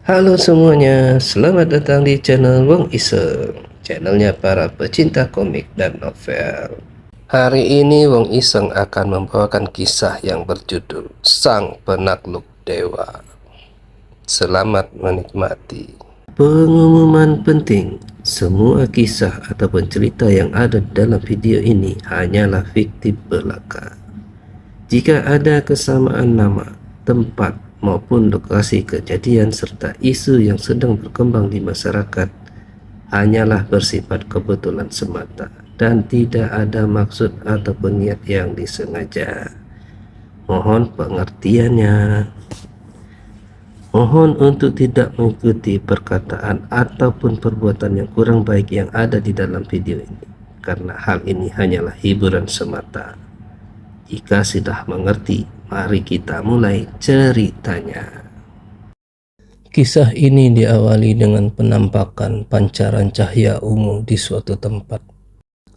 Halo semuanya, selamat datang di channel Wong Iseng, channelnya para pecinta komik dan novel. Hari ini Wong Iseng akan membawakan kisah yang berjudul Sang Penakluk Dewa. Selamat menikmati. Pengumuman penting, semua kisah ataupun cerita yang ada dalam video ini hanyalah fiktif belaka. Jika ada kesamaan nama, tempat, maupun lokasi kejadian serta isu yang sedang berkembang di masyarakat hanyalah bersifat kebetulan semata dan tidak ada maksud ataupun niat yang disengaja. Mohon pengertiannya. Mohon untuk tidak mengikuti perkataan ataupun perbuatan yang kurang baik yang ada di dalam video ini, karena hal ini hanyalah hiburan semata. Jika sudah mengerti, mari kita mulai ceritanya. Kisah ini diawali dengan penampakan pancaran cahaya ungu di suatu tempat,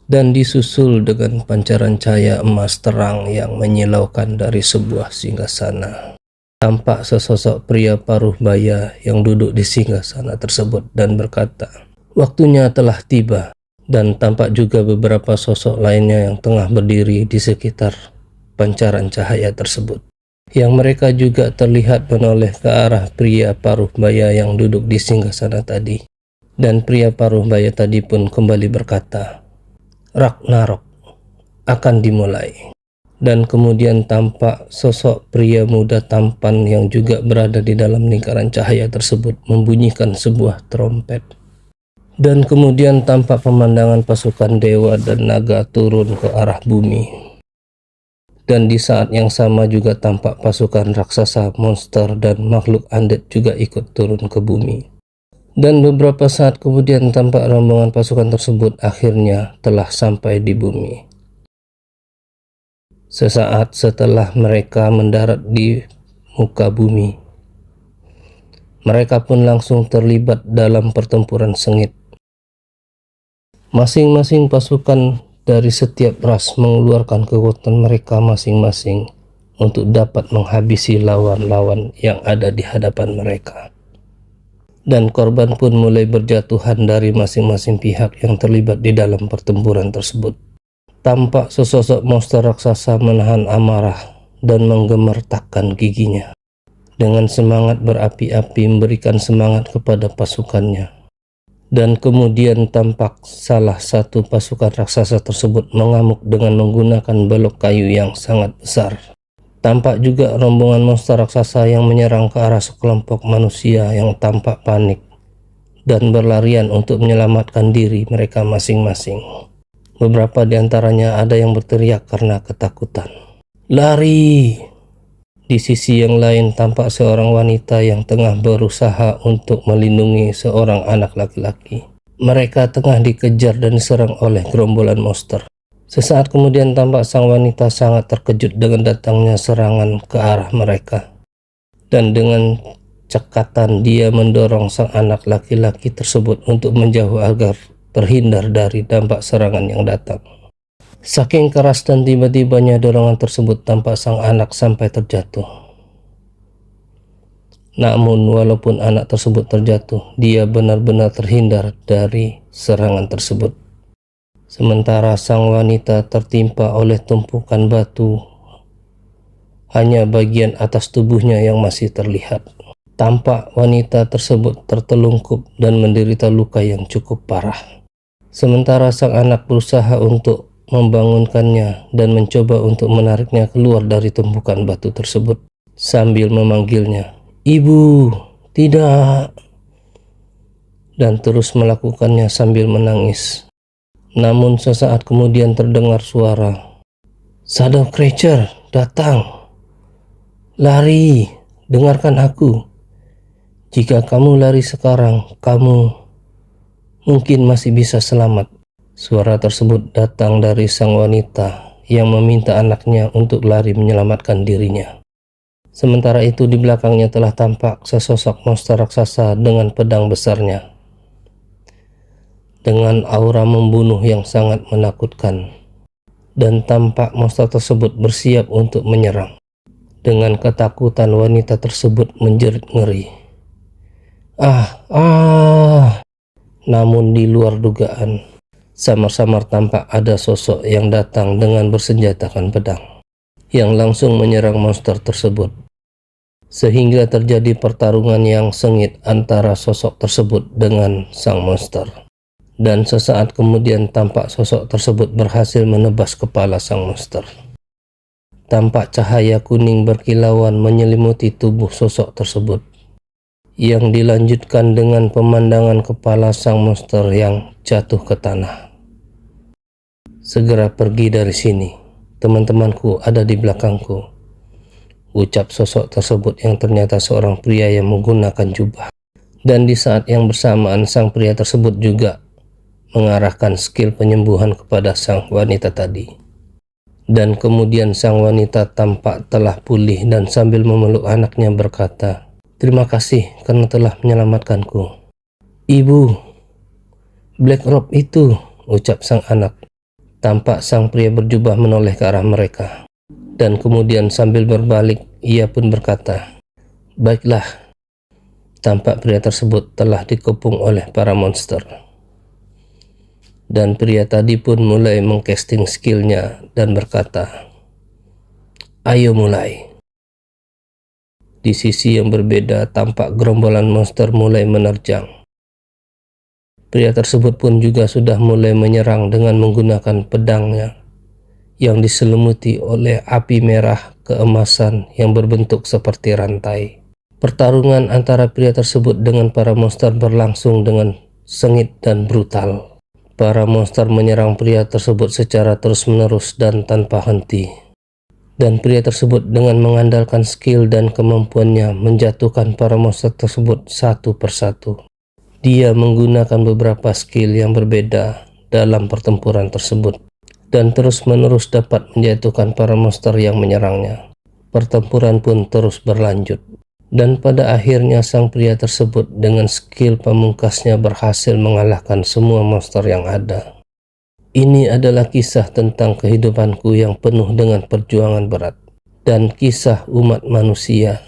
dan disusul dengan pancaran cahaya emas terang yang menyilaukan dari sebuah singgasana. Tampak sesosok pria paruh baya yang duduk di singgasana tersebut dan berkata, "Waktunya telah tiba." Dan tampak juga beberapa sosok lainnya yang tengah berdiri di sekitar pancaran cahaya tersebut, yang mereka juga terlihat menoleh ke arah pria paruh baya yang duduk di singgasana tadi. Dan pria paruh baya tadi pun kembali berkata, "Ragnarok akan dimulai." Dan kemudian tampak sosok pria muda tampan yang juga berada di dalam lingkaran cahaya tersebut membunyikan sebuah trompet. Dan kemudian tampak pemandangan pasukan dewa dan naga turun ke arah bumi. Dan di saat yang sama juga tampak pasukan raksasa, monster, dan makhluk undead juga ikut turun ke bumi. Dan beberapa saat kemudian tampak rombongan pasukan tersebut akhirnya telah sampai di bumi. Sesaat setelah mereka mendarat di muka bumi, mereka pun langsung terlibat dalam pertempuran sengit. Masing-masing pasukan dari setiap ras mengeluarkan kekuatan mereka masing-masing untuk dapat menghabisi lawan-lawan yang ada di hadapan mereka. Dan korban pun mulai berjatuhan dari masing-masing pihak yang terlibat di dalam pertempuran tersebut. Tampak sesosok monster raksasa menahan amarah dan menggemertakkan giginya. Dengan semangat berapi-api memberikan semangat kepada pasukannya. Dan kemudian tampak salah satu pasukan raksasa tersebut mengamuk dengan menggunakan balok kayu yang sangat besar. Tampak juga rombongan monster raksasa yang menyerang ke arah sekelompok manusia yang tampak panik dan berlarian untuk menyelamatkan diri mereka masing-masing. Beberapa di antaranya ada yang berteriak karena ketakutan, "Lari!" Di sisi yang lain tampak seorang wanita yang tengah berusaha untuk melindungi seorang anak laki-laki. Mereka tengah dikejar dan diserang oleh gerombolan monster. Sesaat kemudian tampak sang wanita sangat terkejut dengan datangnya serangan ke arah mereka. Dan dengan cekatan dia mendorong sang anak laki-laki tersebut untuk menjauh agar terhindar dari dampak serangan yang datang. Saking keras dan tiba-tibanya dorongan tersebut tampak sang anak sampai terjatuh. Namun walaupun anak tersebut terjatuh, dia benar-benar terhindar dari serangan tersebut. Sementara sang wanita tertimpa oleh tumpukan batu, hanya bagian atas tubuhnya yang masih terlihat. Tampak wanita tersebut tertelungkup dan menderita luka yang cukup parah. Sementara sang anak berusaha untuk membangunkannya dan mencoba untuk menariknya keluar dari tumpukan batu tersebut sambil memanggilnya, "Ibu, tidak!" dan terus melakukannya sambil menangis. Namun sesaat kemudian terdengar suara, "Shadow Creature, datang! Lari! Dengarkan aku! Jika kamu lari sekarang, kamu mungkin masih bisa selamat." Suara tersebut datang dari sang wanita yang meminta anaknya untuk lari menyelamatkan dirinya. Sementara itu di belakangnya telah tampak sesosok monster raksasa dengan pedang besarnya, dengan aura membunuh yang sangat menakutkan. Dan tampak monster tersebut bersiap untuk menyerang. Dengan ketakutan wanita tersebut menjerit ngeri. Namun di luar dugaan, samar-samar tampak ada sosok yang datang dengan bersenjatakan pedang, yang langsung menyerang monster tersebut. Sehingga terjadi pertarungan yang sengit antara sosok tersebut dengan sang monster. Dan sesaat kemudian tampak sosok tersebut berhasil menebas kepala sang monster. Tampak cahaya kuning berkilauan menyelimuti tubuh sosok tersebut, yang dilanjutkan dengan pemandangan kepala sang monster yang jatuh ke tanah. "Segera pergi dari sini, teman-temanku ada di belakangku," ucap sosok tersebut yang ternyata seorang pria yang menggunakan jubah. Dan di saat yang bersamaan sang pria tersebut juga mengarahkan skill penyembuhan kepada sang wanita tadi. Dan kemudian sang wanita tampak telah pulih dan sambil memeluk anaknya berkata, "Terima kasih karena telah menyelamatkanku." "Ibu, Black Rob itu," ucap sang anak. Tampak sang pria berjubah menoleh ke arah mereka. Dan kemudian sambil berbalik, ia pun berkata, "Baiklah." Tampak pria tersebut telah dikepung oleh para monster. Dan pria tadi pun mulai mengcasting skillnya dan berkata, "Ayo mulai." Di sisi yang berbeda, tampak gerombolan monster mulai menerjang. Pria tersebut pun juga sudah mulai menyerang dengan menggunakan pedangnya yang diselimuti oleh api merah keemasan yang berbentuk seperti rantai. Pertarungan antara pria tersebut dengan para monster berlangsung dengan sengit dan brutal. Para monster menyerang pria tersebut secara terus-menerus dan tanpa henti. Dan pria tersebut dengan mengandalkan skill dan kemampuannya menjatuhkan para monster tersebut satu persatu. Dia menggunakan beberapa skill yang berbeda dalam pertempuran tersebut dan terus-menerus dapat menjatuhkan para monster yang menyerangnya. Pertempuran pun terus berlanjut. Dan pada akhirnya sang pria tersebut dengan skill pamungkasnya berhasil mengalahkan semua monster yang ada. Ini adalah kisah tentang kehidupanku yang penuh dengan perjuangan berat dan kisah umat manusia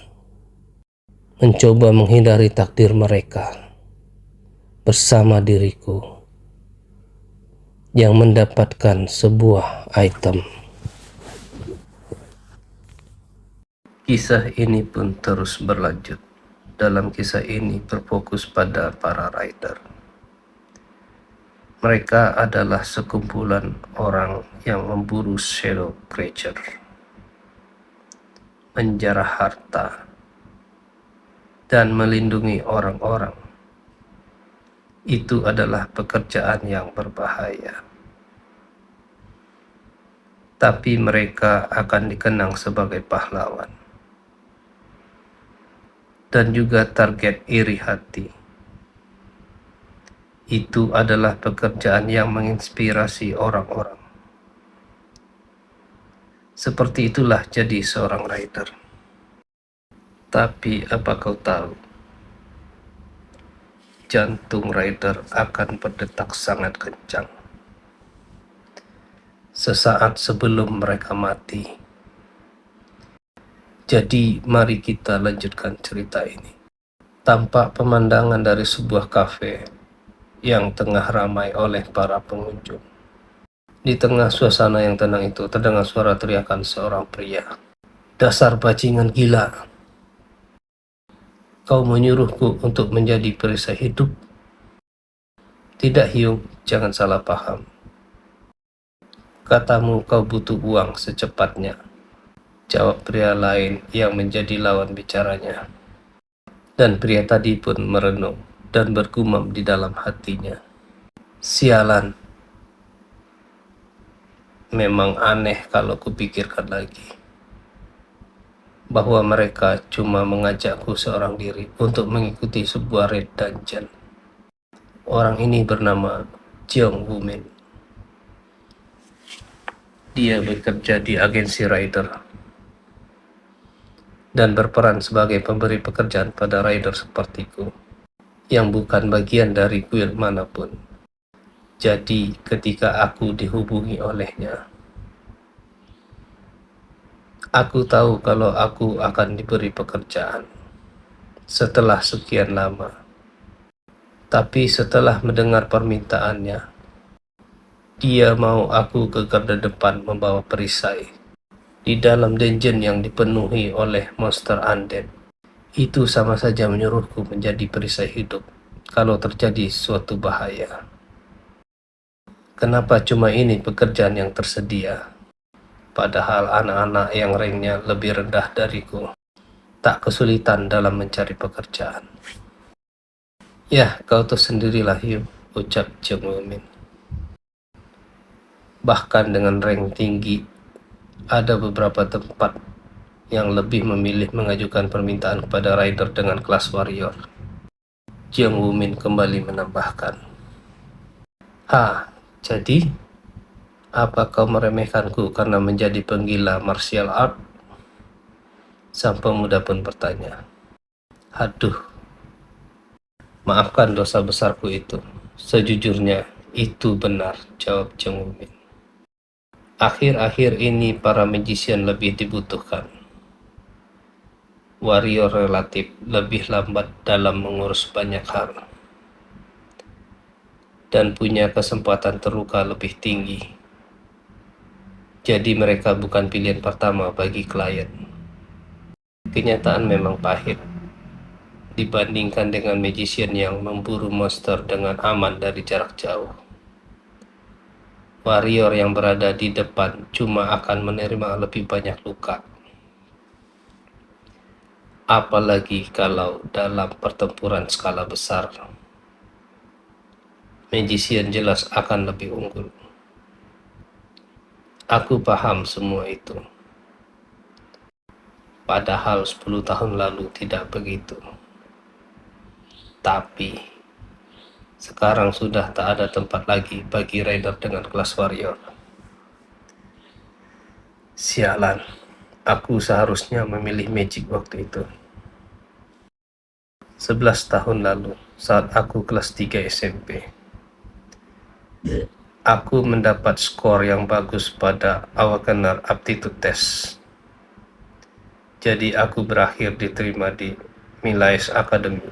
mencoba menghindari takdir mereka bersama diriku yang mendapatkan sebuah item. Kisah ini pun terus berlanjut. Dalam kisah ini berfokus pada para rider. Mereka adalah sekumpulan orang yang memburu shadow creature, menjarah harta, dan melindungi orang-orang. Itu adalah pekerjaan yang berbahaya. Tapi mereka akan dikenang sebagai pahlawan. Dan juga target iri hati. Itu adalah pekerjaan yang menginspirasi orang-orang. Seperti itulah jadi seorang rider. Tapi apa kau tahu? Jantung rider akan berdetak sangat kencang sesaat sebelum mereka mati. Jadi mari kita lanjutkan cerita ini. Tampak pemandangan dari sebuah kafe yang tengah ramai oleh para pengunjung. Di tengah suasana yang tenang itu terdengar suara teriakan seorang pria. "Dasar bajingan gila. Kau menyuruhku untuk menjadi perisai hidup?" "Tidak, Hyung, jangan salah paham. Katamu kau butuh uang secepatnya," jawab pria lain yang menjadi lawan bicaranya. Dan pria tadi pun merenung dan bergumam di dalam hatinya, "Sialan. Memang aneh kalau kupikirkan lagi, bahwa mereka cuma mengajakku seorang diri untuk mengikuti sebuah raid dungeon. Orang ini bernama Jeong Woo-min. Dia bekerja di agensi rider dan berperan sebagai pemberi pekerjaan pada rider sepertiku yang bukan bagian dari guild manapun. Jadi ketika aku dihubungi olehnya, aku tahu kalau aku akan diberi pekerjaan setelah sekian lama. Tapi setelah mendengar permintaannya, dia mau aku ke garda depan membawa perisai di dalam dungeon yang dipenuhi oleh monster undead. Itu sama saja menyuruhku menjadi perisai hidup kalau terjadi suatu bahaya. Kenapa cuma ini pekerjaan yang tersedia? Padahal anak-anak yang ranknya lebih rendah dariku tak kesulitan dalam mencari pekerjaan. Ya, kau tahu sendirilah, Yu, ucap Jeng Min. Bahkan dengan rank tinggi, ada beberapa tempat yang lebih memilih mengajukan permintaan kepada rider dengan kelas warrior. Jiang Wumin kembali menambahkan. Jadi apa kau meremehkanku karena menjadi penggila martial art? Sang pemuda pun bertanya. Aduh, maafkan dosa besarku itu. Sejujurnya itu benar, jawab Jiang Wumin. Akhir-akhir ini para magician lebih dibutuhkan. Warrior relatif lebih lambat dalam mengurus banyak hal dan punya kesempatan terluka lebih tinggi. Jadi mereka bukan pilihan pertama bagi klien. Kenyataan memang pahit dibandingkan dengan magician yang memburu monster dengan aman dari jarak jauh. Warrior yang berada di depan cuma akan menerima lebih banyak luka. Apalagi kalau dalam pertempuran skala besar. Magician jelas akan lebih unggul. Aku paham semua itu. Padahal 10 tahun lalu tidak begitu. Tapi sekarang sudah tak ada tempat lagi bagi rider dengan kelas warrior. Sialan, aku seharusnya memilih magic waktu itu. 11 tahun lalu, saat aku kelas 3 SMP. Aku mendapat skor yang bagus pada Awakener Aptitude Test. Jadi aku berakhir diterima di Millais Academy,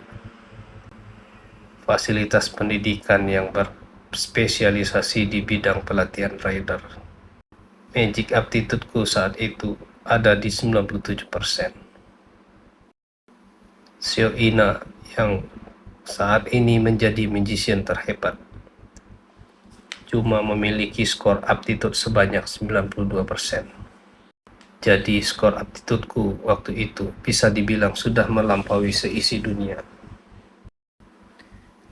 fasilitas pendidikan yang berspesialisasi di bidang pelatihan rider. Magic aptitudeku saat itu ada di 97%. Xiao Ina yang saat ini menjadi magician terhebat cuma memiliki skor aptitude sebanyak 92%. Jadi skor aptitudeku waktu itu bisa dibilang sudah melampaui seisi dunia.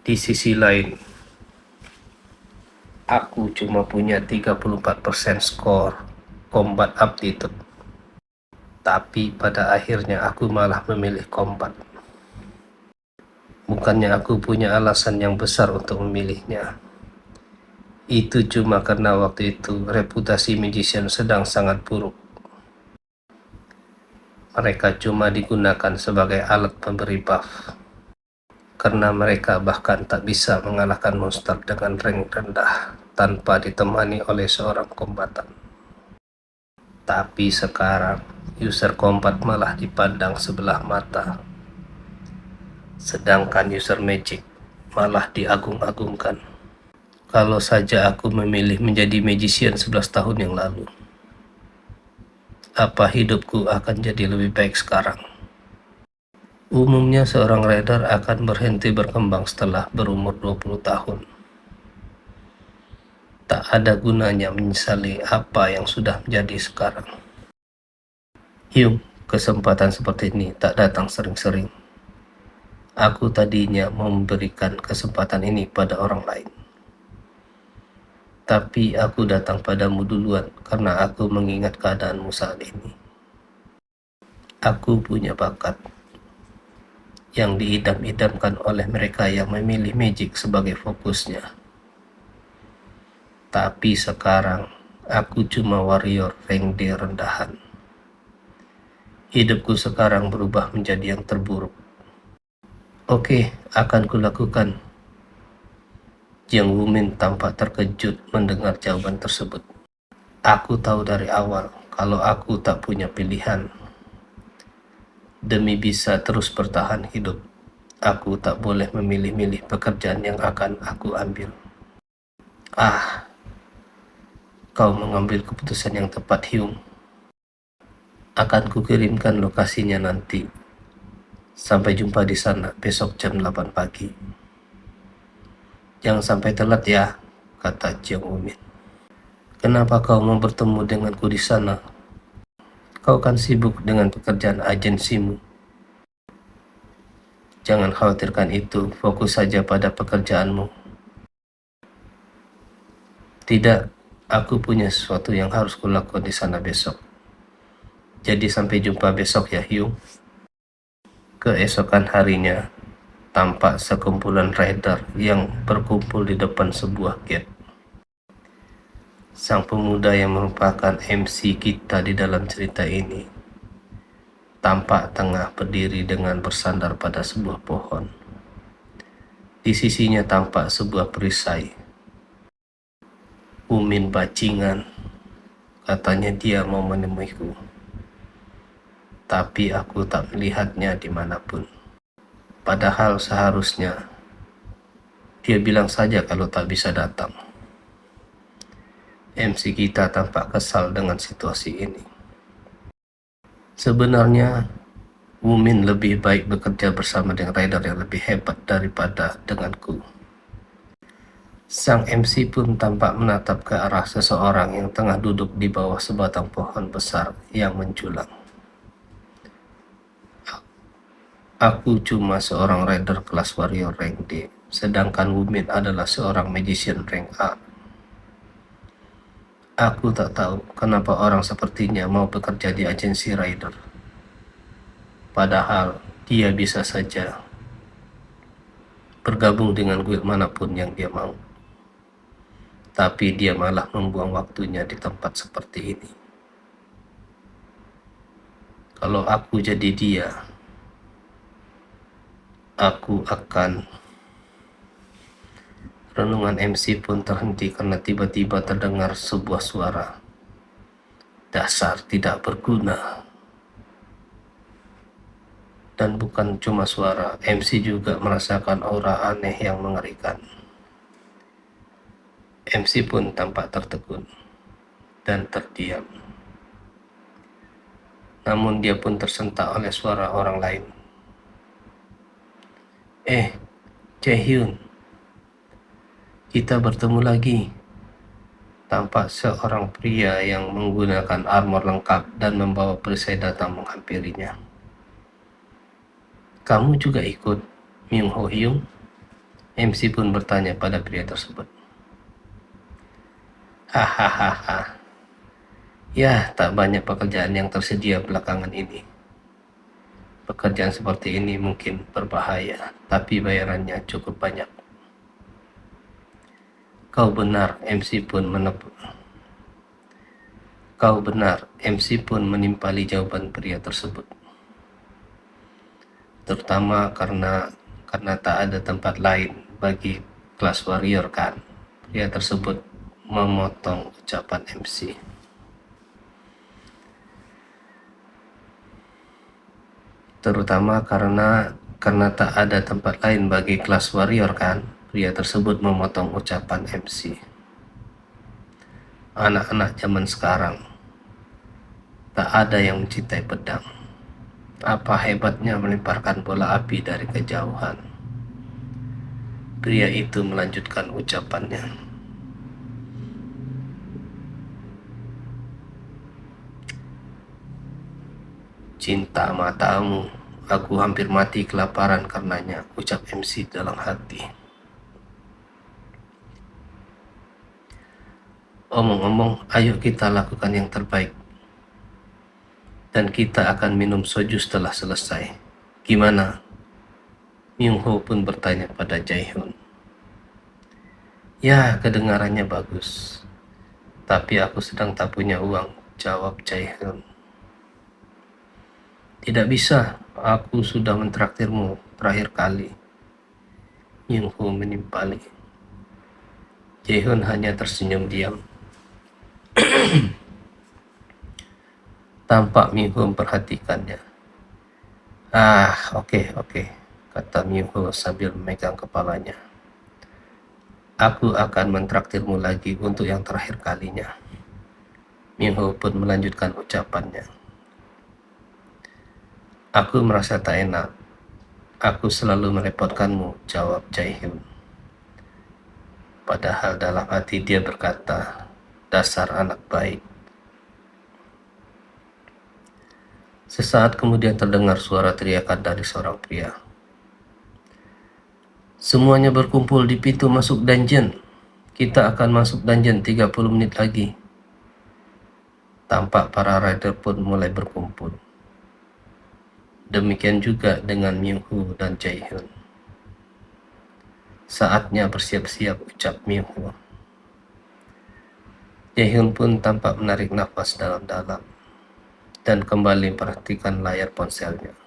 Di sisi lain, aku cuma punya 34% skor combat aptitude. Tapi pada akhirnya aku malah memilih combat. Bukannya aku punya alasan yang besar untuk memilihnya. Itu cuma karena waktu itu reputasi magician sedang sangat buruk. Mereka cuma digunakan sebagai alat pemberi buff. Karena mereka bahkan tak bisa mengalahkan monster dengan rank rendah tanpa ditemani oleh seorang kombatan. Tapi sekarang, user combat malah dipandang sebelah mata. Sedangkan user magic malah diagung-agungkan. Kalau saja aku memilih menjadi magician 11 tahun yang lalu, apa hidupku akan jadi lebih baik sekarang? Umumnya seorang rider akan berhenti berkembang setelah berumur 20 tahun. Tak ada gunanya menyesali apa yang sudah menjadi sekarang. Kesempatan seperti ini tak datang sering-sering. Aku tadinya memberikan kesempatan ini pada orang lain. Tapi aku datang padamu duluan karena aku mengingat keadaanmu saat ini. Aku punya bakat yang diidam-idamkan oleh mereka yang memilih magic sebagai fokusnya. Tapi sekarang, aku cuma warrior rank D rendahan. Hidupku sekarang berubah menjadi yang terburuk. Oke, akan kulakukan. Jiang Wumin tampak terkejut mendengar jawaban tersebut. Aku tahu dari awal kalau aku tak punya pilihan. Demi bisa terus bertahan hidup, Aku tak boleh memilih-milih pekerjaan yang akan aku ambil. Ah, kau mengambil keputusan yang tepat, Hyung. Akan kukirimkan lokasinya nanti. Sampai jumpa di sana besok jam 8 pagi. Jangan sampai telat ya, kata Jiang Umin. Kenapa kau mau bertemu denganku di sana? Kau kan sibuk dengan pekerjaan agensimu. Jangan khawatirkan itu, fokus saja pada pekerjaanmu. Tidak, aku punya sesuatu yang harus kulakukan di sana besok. Jadi sampai jumpa besok ya, Hyung. Keesokan harinya, tampak sekumpulan rider yang berkumpul di depan sebuah gate. Sang pemuda yang merupakan MC kita di dalam cerita ini tampak tengah berdiri dengan bersandar pada sebuah pohon. Di sisinya tampak sebuah perisai. Umin bajingan, katanya dia mau menemuiku. Tapi aku tak melihatnya dimanapun. Padahal seharusnya dia bilang saja kalau tak bisa datang. MC kita tampak kesal dengan situasi ini. Sebenarnya Umin lebih baik bekerja bersama dengan rider yang lebih hebat daripada denganku. Sang MC pun tampak menatap ke arah seseorang yang tengah duduk di bawah sebatang pohon besar yang menjulang. Aku cuma seorang rider kelas warrior rank D, sedangkan Umin adalah seorang magician rank A. Aku tak tahu kenapa orang sepertinya mau bekerja di agensi rider. Padahal dia bisa saja bergabung dengan guild manapun yang dia mau. Tapi dia malah membuang waktunya di tempat seperti ini. Kalau aku jadi dia, aku akan... Renungan MC pun terhenti karena tiba-tiba terdengar sebuah suara. Dasar tidak berguna. Dan bukan cuma suara, MC juga merasakan aura aneh yang mengerikan. MC pun tampak tertegun dan terdiam. Namun dia pun tersentak oleh suara orang lain. Jaehyun, kita bertemu lagi. Tampak seorang pria yang menggunakan armor lengkap dan membawa perisai datang menghampirinya. Kamu juga ikut, Myung Ho Hyung? MC pun bertanya pada pria tersebut. Hahaha. Ya, tak banyak pekerjaan yang tersedia belakangan ini. Pekerjaan seperti ini mungkin berbahaya, tapi bayarannya cukup banyak. Kau benar, MC pun menimpali jawaban pria tersebut. Terutama karena tak ada tempat lain bagi kelas warrior kan. Pria tersebut memotong ucapan MC. Terutama karena tak ada tempat lain bagi kelas warrior kan. Pria tersebut memotong ucapan MC. Anak-anak zaman sekarang tak ada yang mencintai pedang. Apa hebatnya melemparkan bola api dari kejauhan? Pria itu melanjutkan ucapannya. Cinta matamu, aku hampir mati kelaparan karenanya, ucap MC dalam hati. Omong-omong, ayo kita lakukan yang terbaik. Dan kita akan minum soju setelah selesai. Gimana? Myung Ho pun bertanya pada Jaehyun. Ya, kedengarannya bagus. Tapi aku sedang tak punya uang, jawab Jaehyun. Tidak bisa, aku sudah mentraktirmu terakhir kali. Myung Ho menimpali. Jaehyun hanya tersenyum diam. Tampak Myung Ho memperhatikannya. Oke. kata Miho sambil memegang kepalanya. Aku akan mentraktirmu lagi untuk yang terakhir kalinya. Miho pun melanjutkan ucapannya. Aku merasa tak enak. Aku selalu merepotkanmu, jawab Jaehyun. Padahal dalam hati dia berkata, dasar anak baik. Sesaat kemudian terdengar suara teriakan dari seorang pria. Semuanya berkumpul di pintu masuk dungeon. Kita akan masuk dungeon 30 menit lagi. Tampak para rider pun mulai berkumpul. Demikian juga dengan Myung-hoo dan Jaehyun. Saatnya bersiap-siap, ucap Myung-hoo. Jaehyun pun tampak menarik nafas dalam-dalam dan kembali perhatikan layar ponselnya.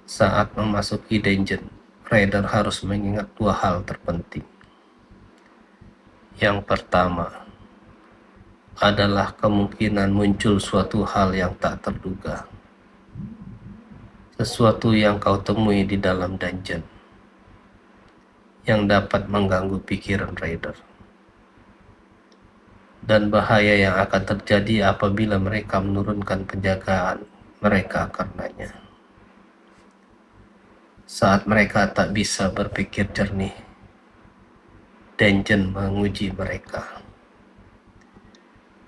Saat memasuki dungeon, rider harus mengingat dua hal terpenting. Yang pertama adalah kemungkinan muncul suatu hal yang tak terduga. Sesuatu yang kau temui di dalam dungeon yang dapat mengganggu pikiran rider. Dan bahaya yang akan terjadi apabila mereka menurunkan penjagaan mereka karenanya. Saat mereka tak bisa berpikir jernih, dungeon menguji mereka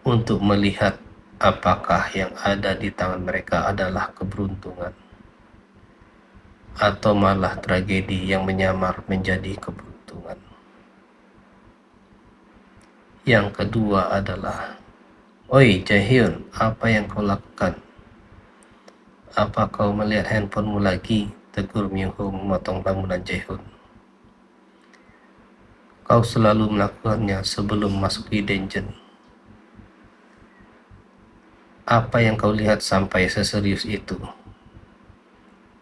untuk melihat apakah yang ada di tangan mereka adalah keberuntungan atau malah tragedi yang menyamar menjadi keberuntungan. Yang kedua adalah, oi Jaehyun, apa yang kau lakukan? Apa kau melihat handphonemu lagi? Tegur Myung-hoo memotong lamunan Jaehyun. Kau selalu melakukannya sebelum masuk di dungeon. Apa yang kau lihat sampai seserius itu?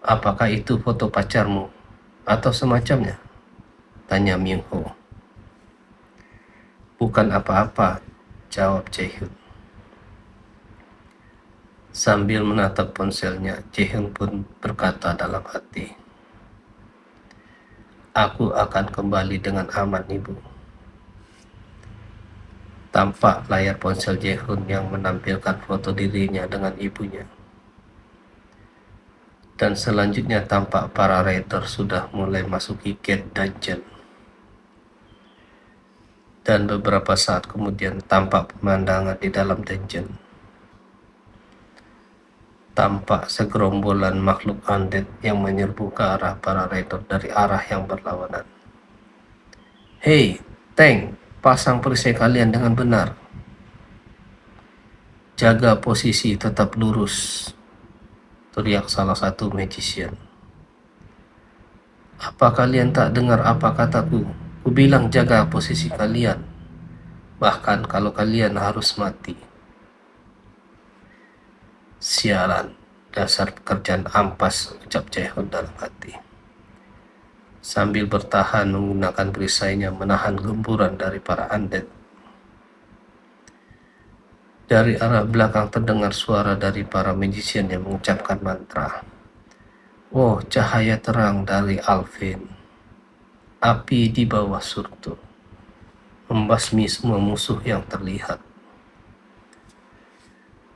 Apakah itu foto pacarmu atau semacamnya? Tanya Myung-hoo. Bukan apa-apa, jawab Jaehyun. Sambil menatap ponselnya, Jaehyun pun berkata dalam hati, aku akan kembali dengan aman, ibu. Tampak layar ponsel Jaehyun yang menampilkan foto dirinya dengan ibunya. Dan selanjutnya tampak para rider sudah mulai masuki gate dungeon. Dan beberapa saat kemudian tampak pemandangan di dalam dungeon. Tampak segerombolan makhluk undead yang menyerbu ke arah para rider dari arah yang berlawanan. Hei, Tank, pasang perisai kalian dengan benar. Jaga posisi, tetap lurus, teriak salah satu magician. Apa kalian tak dengar apa kataku? Ku bilang jaga posisi kalian, bahkan kalau kalian harus mati. Sialan, dasar pekerjaan ampas, ucap Jaehyun dalam hati. Sambil bertahan menggunakan perisainya menahan gempuran dari para undead. Dari arah belakang terdengar suara dari para magician yang mengucapkan mantra. Oh, cahaya terang dari Alvin. Api di bawah surtur. Membasmi semua musuh yang terlihat.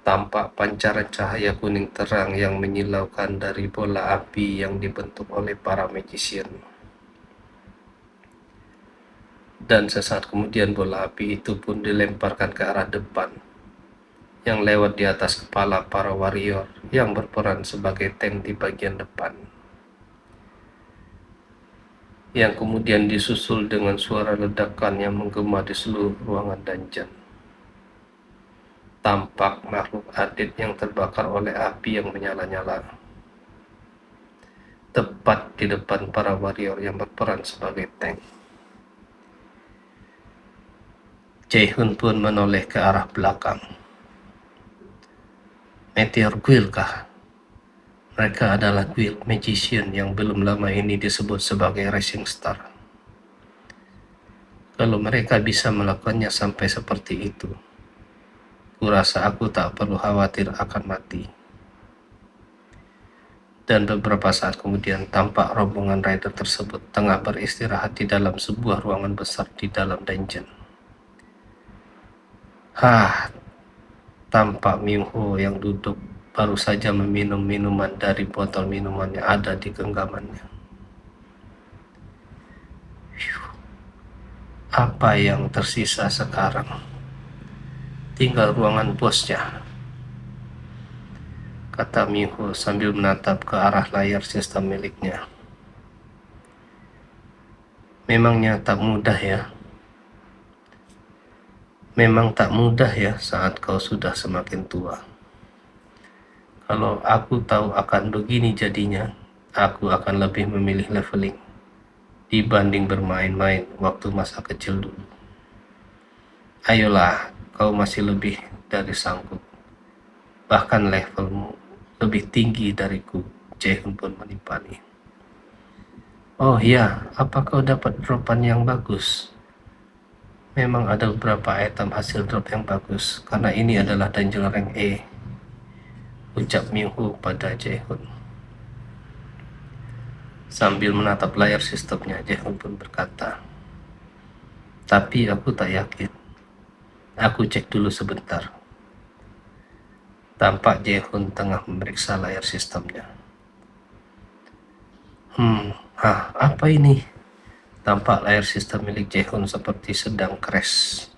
Tampak pancaran cahaya kuning terang yang menyilaukan dari bola api yang dibentuk oleh para magician. Dan sesaat kemudian bola api itu pun dilemparkan ke arah depan, yang lewat di atas kepala para warrior yang berperan sebagai tank di bagian depan. Yang kemudian disusul dengan suara ledakan yang menggema di seluruh ruangan dungeon. Tampak makhluk adit yang terbakar oleh api yang menyala-nyala, tepat di depan para warrior yang berperan sebagai tank. Jaehyun pun menoleh ke arah belakang. Meteor Guild kah? Mereka adalah guild magician yang belum lama ini disebut sebagai Rising Star. Kalau mereka bisa melakukannya sampai seperti itu, kurasa aku tak perlu khawatir akan mati. Dan beberapa saat kemudian tampak rombongan rider tersebut tengah beristirahat di dalam sebuah ruangan besar di dalam dungeon. Tampak Minho yang duduk baru saja meminum minuman dari botol minuman yang ada di genggamannya. Apa yang tersisa sekarang? Tinggal ruangan bosnya, kata Minho sambil menatap ke arah layar sistem miliknya. Memang tak mudah ya saat kau sudah semakin tua. Kalau aku tahu akan begini jadinya, aku akan lebih memilih leveling dibanding bermain-main waktu masa kecil dulu. Ayolah, kau masih lebih dari sanggup. Bahkan levelmu lebih tinggi dariku, Jae-hoon pun menimpani. Oh ya, apa kau dapat dropan yang bagus? Memang ada beberapa item hasil drop yang bagus, karena ini adalah dungeon rank E, ucap Minho pada Jae-hoon. Sambil menatap layar sistemnya, Jae-hoon pun berkata, tapi aku tak yakin. Aku cek dulu sebentar. Tampak Jae-hoon tengah memeriksa layar sistemnya. Apa ini? Tampak layar sistem milik Jae-hoon seperti sedang crash.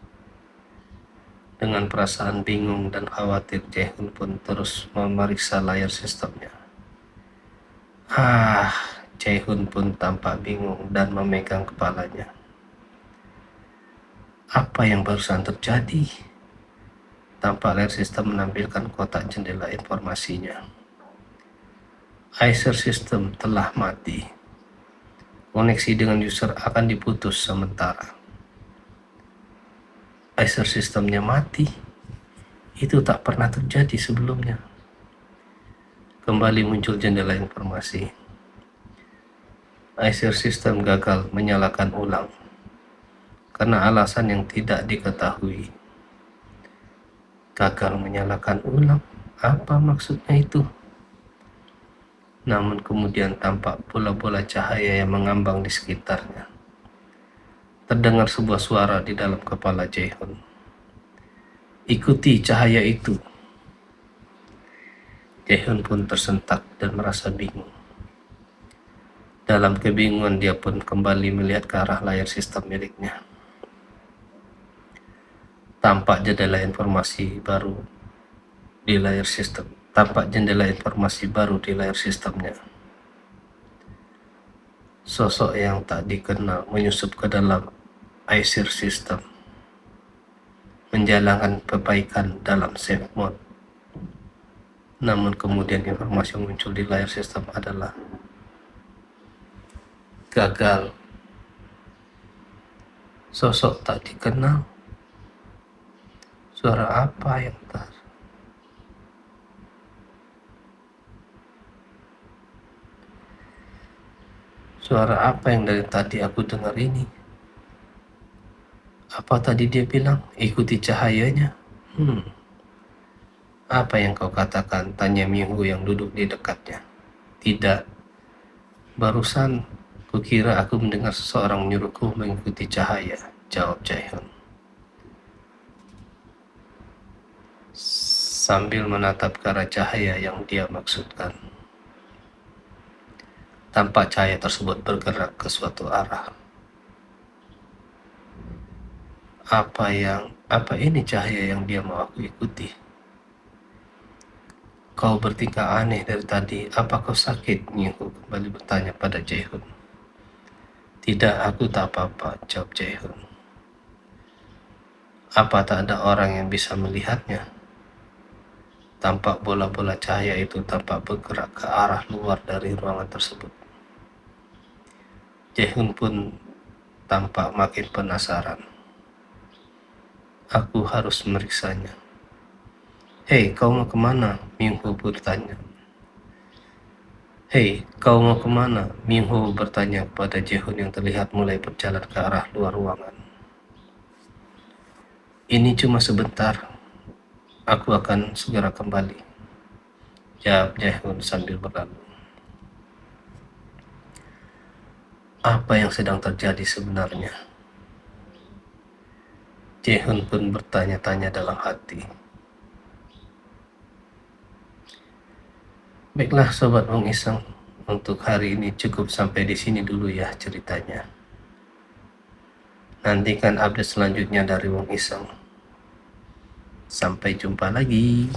Dengan perasaan bingung dan khawatir, Jae-hoon pun terus memeriksa layar sistemnya. Jae-hoon pun tampak bingung dan memegang kepalanya. Apa yang barusan terjadi? Tampak layar sistem menampilkan kotak jendela informasinya. Acer system telah mati. Koneksi dengan user akan diputus sementara. Acer sistemnya mati? Itu tak pernah terjadi sebelumnya. Kembali muncul jendela informasi. Acer system gagal menyalakan ulang karena alasan yang tidak diketahui. Gagal menyalakan ulang? Apa maksudnya itu? Namun kemudian tampak bola-bola cahaya yang mengambang di sekitarnya. Terdengar sebuah suara di dalam kepala Jae-hoon. Ikuti cahaya itu. Jae-hoon pun tersentak dan merasa bingung. Dalam kebingungan dia pun kembali melihat ke arah layar sistem miliknya. Tampak jendela informasi baru di layar sistem. Tampak jendela informasi baru di layar sistemnya. Sosok yang tak dikenal menyusup ke dalam Acer system, menjalankan perbaikan dalam safe mode. Namun kemudian informasi yang muncul di layar sistem adalah gagal. Sosok tak dikenal. Suara apa yang tak? Suara apa yang dari tadi aku dengar ini? Apa tadi dia bilang? Ikuti cahayanya. Apa yang kau katakan? Tanya Minho yang duduk di dekatnya. Tidak. Barusan kukira aku mendengar seseorang menyuruhku mengikuti cahaya, jawab Jae-hoon. Sambil menatap ke arah cahaya yang dia maksudkan. Tampak cahaya tersebut bergerak ke suatu arah. Apa ini cahaya yang dia mau aku ikuti? Kau bertingkah aneh dari tadi. Apa kau sakit? Minho kembali bertanya pada Jae-hoon. Tidak, aku tak apa-apa, jawab Jae-hoon. Apa tak ada orang yang bisa melihatnya? Tampak bola-bola cahaya itu tampak bergerak ke arah luar dari ruangan tersebut. Jae-hoon pun tampak makin penasaran. Aku harus meriksanya. Hei, kau mau kemana? Minho bertanya. Minho bertanya kepada Jae-hoon yang terlihat mulai berjalan ke arah luar ruangan. Ini cuma sebentar. Aku akan segera kembali, jawab Jae-hoon sambil berlalu. apa yang sedang terjadi sebenarnya. Jaehoon pun bertanya-tanya dalam hati. Baiklah Sobat Wong Iseng, untuk hari ini cukup sampai di sini dulu ya ceritanya. Nantikan update selanjutnya dari Wong Iseng. Sampai jumpa lagi.